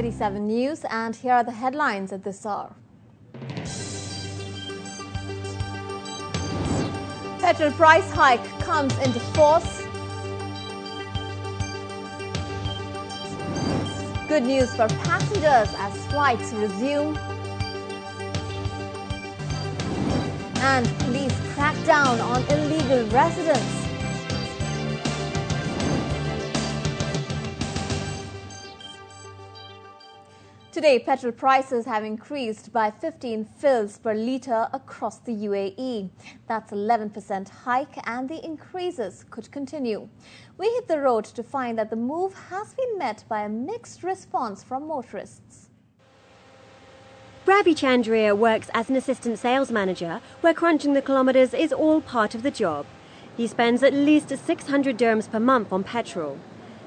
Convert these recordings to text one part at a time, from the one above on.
City 7 News, and here are the headlines at this hour. Petrol price hike comes into force. Good news for passengers as flights resume. And police crack down on illegal residents. Today, petrol prices have increased by 15 fils per litre across the UAE. That's 11% hike, and the increases could continue. We hit the road to find that the move has been met by a mixed response from motorists. Ravi Chandria works as an assistant sales manager, where crunching the kilometres is all part of the job. He spends at least 600 dirhams per month on petrol.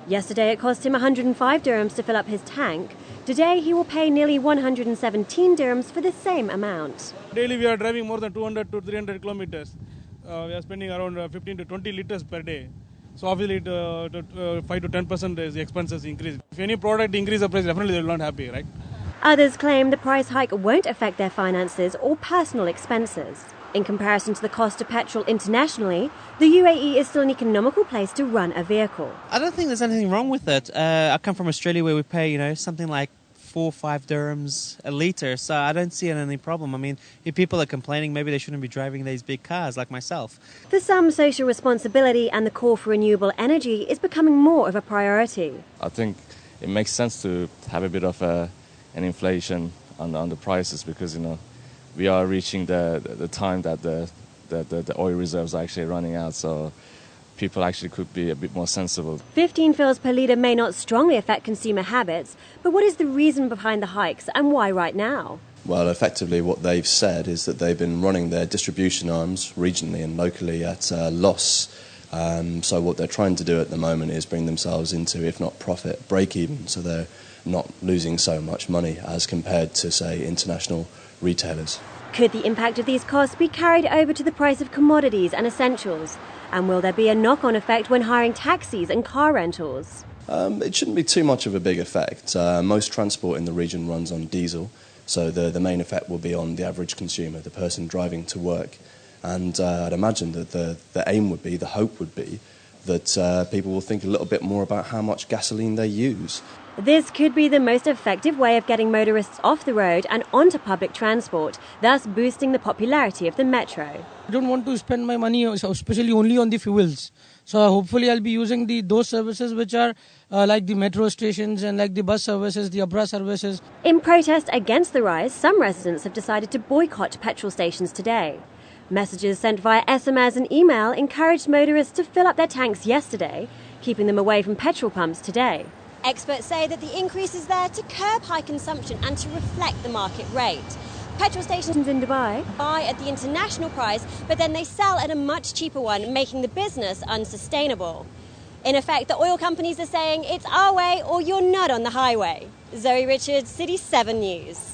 Yesterday it cost him 105 dirhams to fill up his tank. Today he will pay nearly 117 dirhams for the same amount. Daily we are driving more than 200 to 300 kilometers. We are spending around 15 to 20 liters per day. So obviously 5 to 10% is the expenses increase. If any product increase the price, definitely they will not happy, right? Others claim the price hike won't affect their finances or personal expenses. In comparison to the cost of petrol internationally, the UAE is still an economical place to run a vehicle. I don't think there's anything wrong with it. I come from Australia where we pay, something like 4 or 5 dirhams a litre, so I don't see any problem. I mean, if people are complaining, maybe they shouldn't be driving these big cars like myself. For some, social responsibility and the call for renewable energy is becoming more of a priority. I think it makes sense to have a bit of an inflation on the prices because, we are reaching the time that the oil reserves are actually running out, so people actually could be a bit more sensible. 15 fils per litre may not strongly affect consumer habits, but what is the reason behind the hikes and why right now? Well, effectively what they've said is that they've been running their distribution arms regionally and locally at loss. So what they're trying to do at the moment is bring themselves into, if not profit, break-even, so they're not losing so much money as compared to, say, international retailers. Could the impact of these costs be carried over to the price of commodities and essentials? And will there be a knock-on effect when hiring taxis and car rentals? It shouldn't be too much of a big effect. Most transport in the region runs on diesel, so the main effect will be on the average consumer, the person driving to work. And I'd imagine that the aim would be, the hope would be, that people will think a little bit more about how much gasoline they use. This could be the most effective way of getting motorists off the road and onto public transport, thus boosting the popularity of the metro. I don't want to spend my money especially only on the fuels. So hopefully I'll be using those services which are like the metro stations and like the bus services, the Abra services. In protest against the rise, some residents have decided to boycott petrol stations today. Messages sent via SMS and email encouraged motorists to fill up their tanks yesterday, keeping them away from petrol pumps today. Experts say that the increase is there to curb high consumption and to reflect the market rate. Petrol stations in Dubai buy at the international price, but then they sell at a much cheaper one, making the business unsustainable. In effect, the oil companies are saying it's our way or you're not on the highway. Zoe Richards, City 7 News.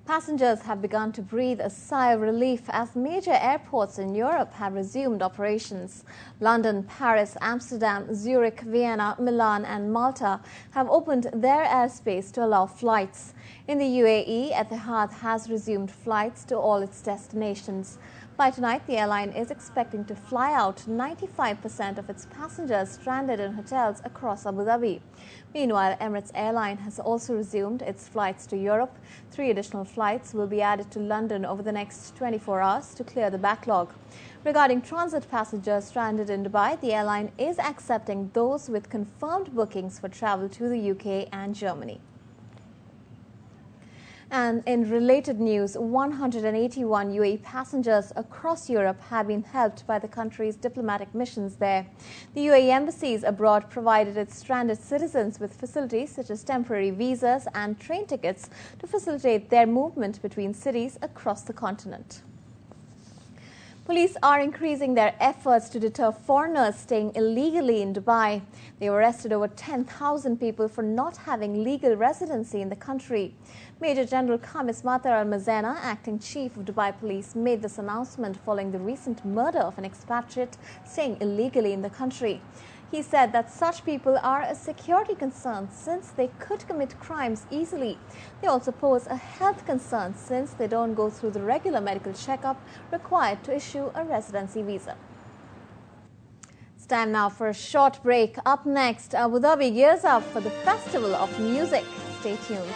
Passengers have begun to breathe a sigh of relief as major airports in Europe have resumed operations. London, Paris, Amsterdam, Zurich, Vienna, Milan and Malta have opened their airspace to allow flights. In the UAE, Etihad has resumed flights to all its destinations. By tonight, the airline is expecting to fly out 95% of its passengers stranded in hotels across Abu Dhabi. Meanwhile, Emirates Airline has also resumed its flights to Europe. 3 additional flights will be added to London over the next 24 hours to clear the backlog. Regarding transit passengers stranded in Dubai, the airline is accepting those with confirmed bookings for travel to the UK and Germany. And in related news, 181 UAE passengers across Europe have been helped by the country's diplomatic missions there. The UAE embassies abroad provided its stranded citizens with facilities such as temporary visas and train tickets to facilitate their movement between cities across the continent. Police are increasing their efforts to deter foreigners staying illegally in Dubai. They arrested over 10,000 people for not having legal residency in the country. Major General Khamis Matar Al-Mazena, acting chief of Dubai Police, made this announcement following the recent murder of an expatriate staying illegally in the country. He said that such people are a security concern since they could commit crimes easily. They also pose a health concern since they don't go through the regular medical checkup required to issue a residency visa. It's time now for a short break. Up next, Abu Dhabi gears up for the Festival of Music. Stay tuned.